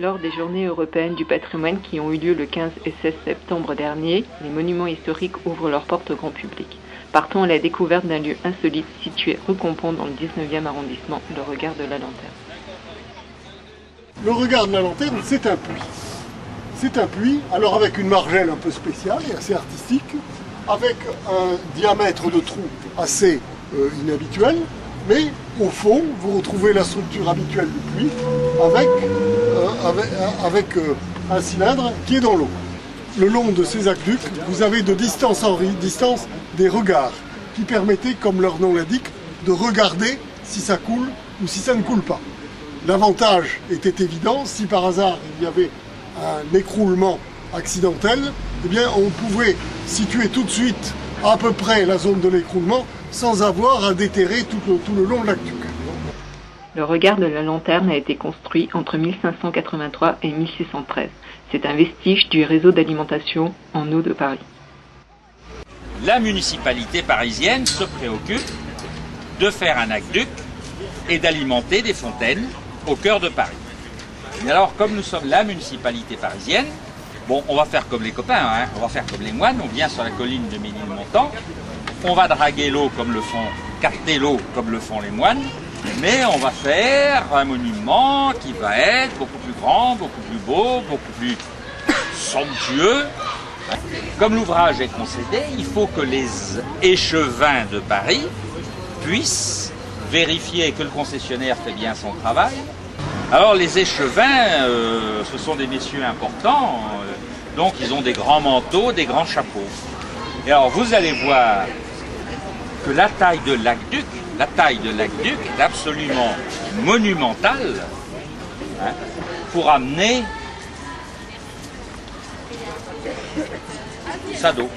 Lors des Journées européennes du patrimoine qui ont eu lieu le 15 et 16 septembre dernier, les monuments historiques ouvrent leurs portes au grand public. Partons à la découverte d'un lieu insolite situé rue Compon dans le 19e arrondissement, le regard de la lanterne. Le regard de la lanterne, c'est un puits. C'est un puits, alors avec une margelle un peu spéciale et assez artistique, avec un diamètre de trou assez inhabituel, mais au fond, vous retrouvez la structure habituelle du puits avec un cylindre qui est dans l'eau. Le long de ces aqueducs, vous avez de distance en distance des regards qui permettaient, comme leur nom l'indique, de regarder si ça coule ou si ça ne coule pas. L'avantage était évident, si par hasard il y avait un écroulement accidentel, eh bien on pouvait situer tout de suite à peu près la zone de l'écroulement sans avoir à déterrer tout le long de l'aqueduc. Le regard de la lanterne a été construit entre 1583 et 1613. C'est un vestige du réseau d'alimentation en eau de Paris. La municipalité parisienne se préoccupe de faire un aqueduc et d'alimenter des fontaines au cœur de Paris. Et alors, comme nous sommes la municipalité parisienne, bon, on va faire comme les copains, hein, on va faire comme les moines, on vient sur la colline de Ménilmontant, on va draguer l'eau comme le font, capter l'eau comme le font les moines, mais on va faire un monument qui va être beaucoup plus grand, beaucoup plus beau, beaucoup plus somptueux. Comme l'ouvrage est concédé, il faut que les échevins de Paris puissent vérifier que le concessionnaire fait bien son travail. Alors les échevins, ce sont des messieurs importants, donc ils ont des grands manteaux, des grands chapeaux. Et alors vous allez voir que la taille de l'aqueduc est absolument monumentale, hein, pour amener sa d'eau.